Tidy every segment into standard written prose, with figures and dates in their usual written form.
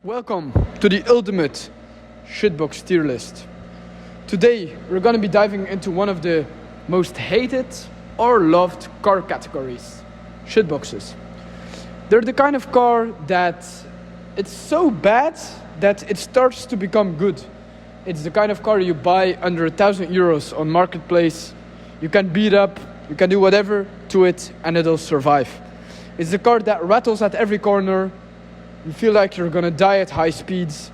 Welcome to the ultimate Shitbox Tierlist. Today we're going to be diving into one of the most hated or loved car categories, shitboxes. They're the kind of car that it's so bad that it starts to become good. It's the kind of car you buy under 1,000 euros on marketplace. You can beat up, you can do whatever to it and it'll survive. It's the car that rattles at every corner. You feel like you're gonna die at high speeds.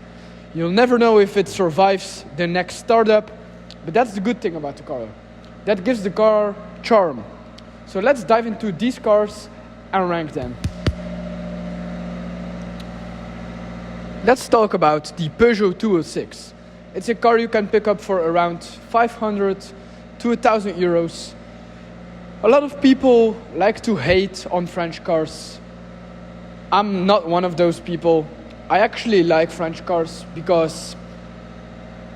You'll never know if it survives the next startup, but that's the good thing about the car. That gives the car charm. So let's dive into these cars and rank them. Let's talk about the Peugeot 206. It's a car you can pick up for around 500 to 1,000 euros. A lot of people like to hate on French cars. I'm not one of those people. I actually like French cars because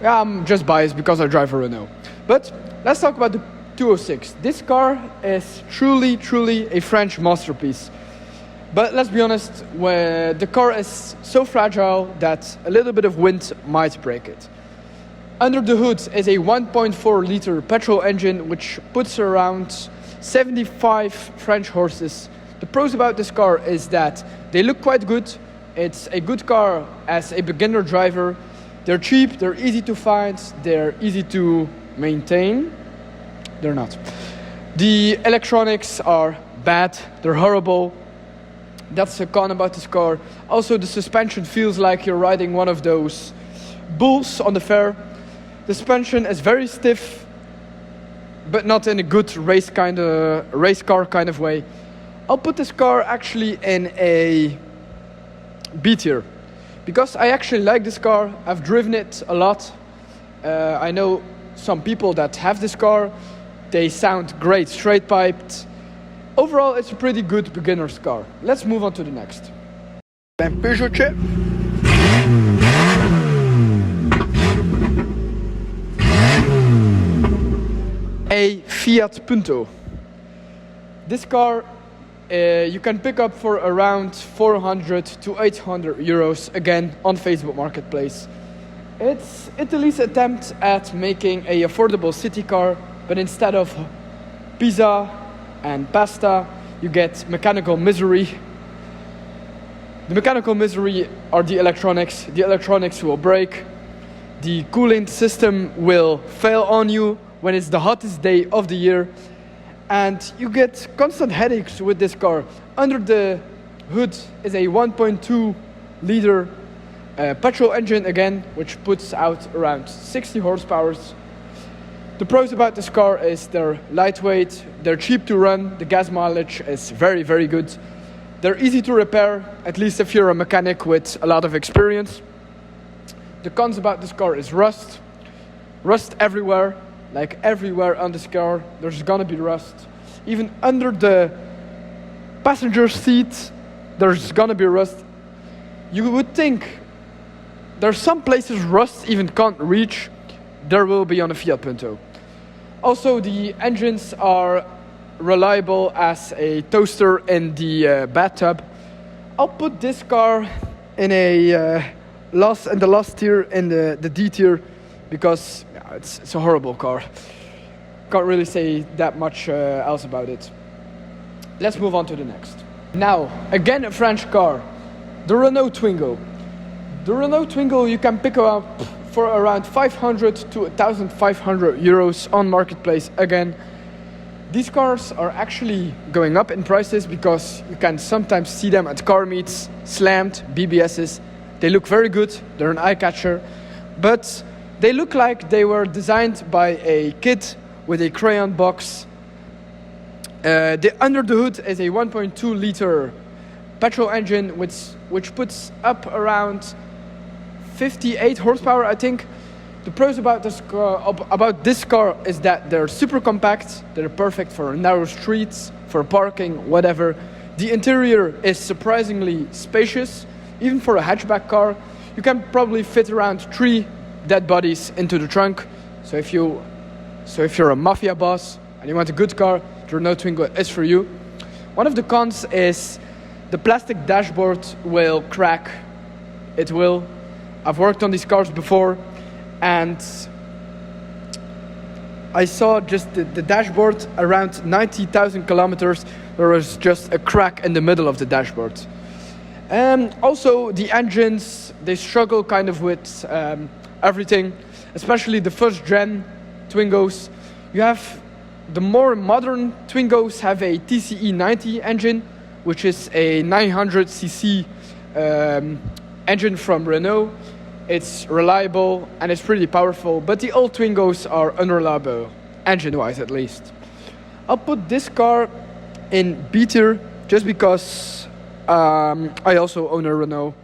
I'm just biased because I drive a Renault. But let's talk about the 206. This car is truly a French masterpiece. But let's be honest, the car is so fragile that a little bit of wind might break it. Under the hood is a 1.4 liter petrol engine which puts around 75 French horses. The pros about this car is that they look quite good. It's a good car as a beginner driver. They're cheap, they're easy to find, they're easy to maintain. They're not. The electronics are bad, they're horrible. That's a con about this car. Also, the suspension feels like you're riding one of those bulls on the fair. The suspension is very stiff, but not in a good race car kind of way. I'll put this car actually in a B tier because I actually like this car. I've driven it a lot. I know some people that have this car. They sound great, straight piped. Overall, it's a pretty good beginner's car. Let's move on to the next. Een Peugeotje. A Fiat Punto. This car you can pick up for around 400 to 800 euros again on Facebook Marketplace. It's Italy's attempt at making an affordable city car, but instead of pizza and pasta, you get mechanical misery. The mechanical misery are the electronics. The electronics will break. The cooling system will fail on you when it's the hottest day of the year. And you get constant headaches with this car. Under the hood is a 1.2 liter petrol engine again, which puts out around 60 horsepower. The pros about this car is they're lightweight, they're cheap to run, the gas mileage is very good. They're easy to repair, at least if you're a mechanic with a lot of experience. The cons about this car is rust. Rust everywhere. Like everywhere on this car, there's gonna be rust. Even under the passenger seat, there's gonna be rust. You would think there's some places rust even can't reach. There will be on a Fiat Punto. Also, the engines are reliable as a toaster in the bathtub. I'll put this car in the last tier, in the D tier, because it's a horrible car. Can't really say that much else about it. Let's move on to the next. Now, again a French car, the Renault Twingo. The Renault Twingo you can pick up for around 500 to 1,500 euros on marketplace again. These cars are actually going up in prices because you can sometimes see them at car meets, slammed BBSs. They look very good, they're an eye catcher, but they look like they were designed by a kid with a crayon box. Under the hood is a 1.2 liter petrol engine which puts up around 58 horsepower, I think. The pros about this car is that they're super compact, they're perfect for narrow streets, for parking, whatever. The interior is surprisingly spacious, even for a hatchback car. You can probably fit around 3 dead bodies into the trunk. So if you're a mafia boss and you want a good car, the Renault Twingo is for you. One of the cons is the plastic dashboard will crack it will. I've worked on these cars before, and I saw just the dashboard around 90,000 kilometers. There was just a crack in the middle of the dashboard. Also, the engines, they struggle kind of with everything, especially the first gen Twingos. You have the more modern Twingos have a TCE 90 engine, which is a 900cc engine from Renault. It's reliable and it's pretty powerful, but the old Twingos are unreliable, engine-wise at least. I'll put this car in B tier just because I also own a Renault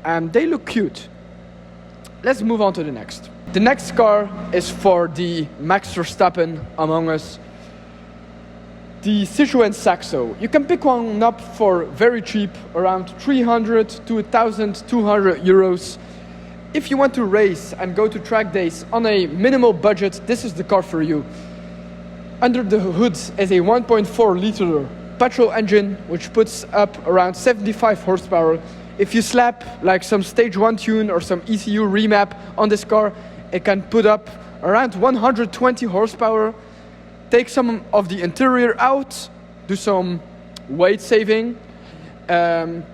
and they look cute. Let's move on to the next. The next car is for the Max Verstappen among us. The Citroen Saxo. You can pick one up for very cheap, around 300 to 1,200 euros. If you want to race and go to track days on a minimal budget, this is the car for you. Under the hood is a 1.4 liter petrol engine, which puts up around 75 horsepower. If you slap like some stage 1 tune or some ECU remap on this car, it can put up around 120 horsepower. Take some of the interior out, do some weight saving, and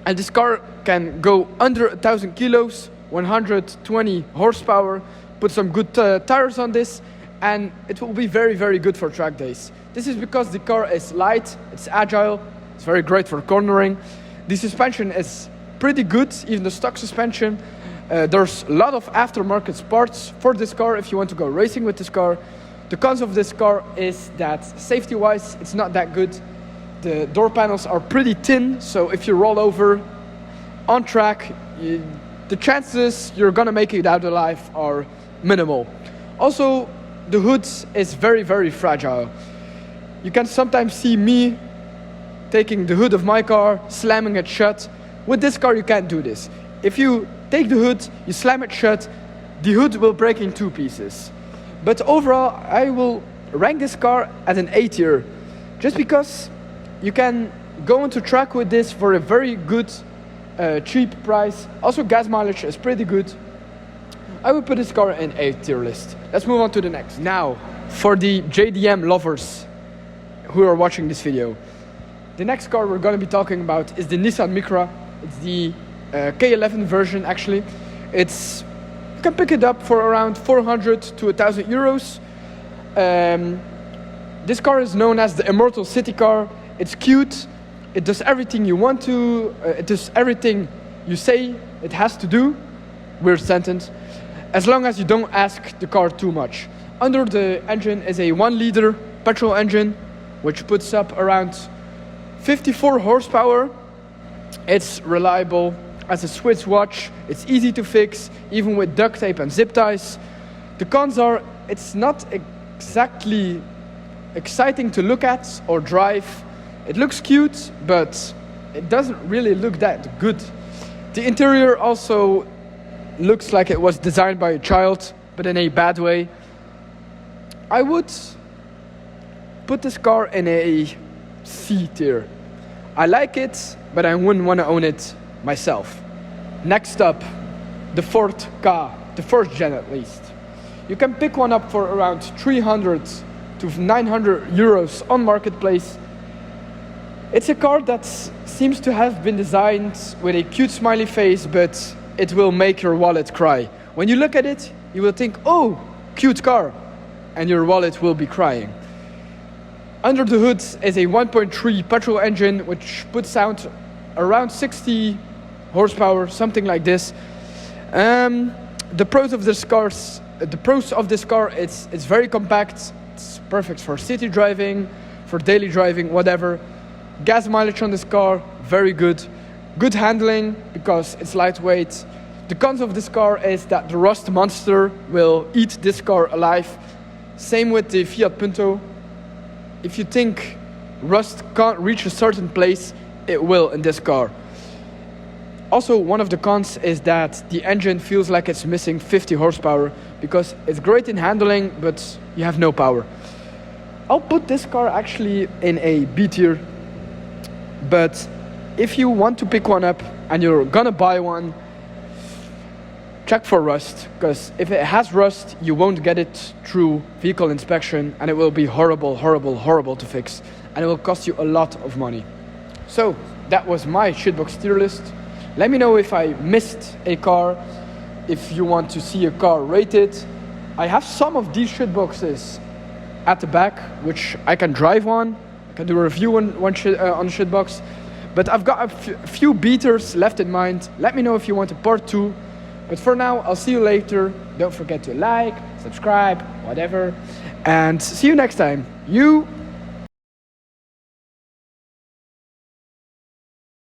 this car can go under 1,000 kilos, 120 horsepower, put some good tires on this, and it will be very, very good for track days. This is because the car is light, it's agile, it's very great for cornering. The suspension is pretty good, even the stock suspension. There's a lot of aftermarket parts for this car if you want to go racing with this car. The cons of this car is that safety-wise, it's not that good. The door panels are pretty thin, so if you roll over on track, the chances you're gonna make it out alive are minimal. Also, the hood is very, very fragile. You can sometimes see me taking the hood of my car, slamming it shut. With this car, you can't do this. If you take the hood, you slam it shut, the hood will break in 2 pieces. But overall, I will rank this car at an A tier, just because you can go into track with this for a very good, cheap price. Also, gas mileage is pretty good. I will put this car in A tier list. Let's move on to the next. Now, for the JDM lovers who are watching this video, the next car we're going to be talking about is the Nissan Micra. It's the K11 version, actually. You can pick it up for around 400 to 1,000 euros. This car is known as the Immortal City car. It's cute. It does everything you want to. It does everything you say it has to do. Weird sentence. As long as you don't ask the car too much. Under the engine is a 1 liter petrol engine, which puts up around 54 horsepower. It's reliable as a Swiss watch. It's easy to fix, even with duct tape and zip ties. The cons are, it's not exactly exciting to look at or drive. It looks cute, but it doesn't really look that good. The interior also looks like it was designed by a child, but in a bad way. I would put this car in a C tier. I like it, but I wouldn't want to own it myself. Next up, the Ford Ka, the first gen at least. You can pick one up for around 300 to 900 euros on Marketplace. It's a car that seems to have been designed with a cute smiley face, but it will make your wallet cry. When you look at it, you will think, oh, cute car, and your wallet will be crying. Under the hood is a 1.3 petrol engine, which puts out around 60 horsepower, something like this. The pros of this car, it's very compact. It's perfect for city driving, for daily driving, whatever. Gas mileage on this car, very good. Good handling because it's lightweight. The cons of this car is that the rust monster will eat this car alive. Same with the Fiat Punto. If you think rust can't reach a certain place, it will in this car. Also, one of the cons is that the engine feels like it's missing 50 horsepower because it's great in handling, but you have no power. I'll put this car actually in a B tier, but if you want to pick one up and you're gonna buy one, check for rust, because if it has rust, you won't get it through vehicle inspection, and it will be horrible, horrible, horrible to fix, and it will cost you a lot of money. So that was my Shitbox tier list. Let me know if I missed a car, if you want to see a car rated. I have some of these shitboxes at the back, which I can drive on. I can do a review on Shitbox. But I've got a few beaters left in mind. Let me know if you want a part 2. But for now, I'll see you later. Don't forget to like, subscribe, whatever. And see you next time. You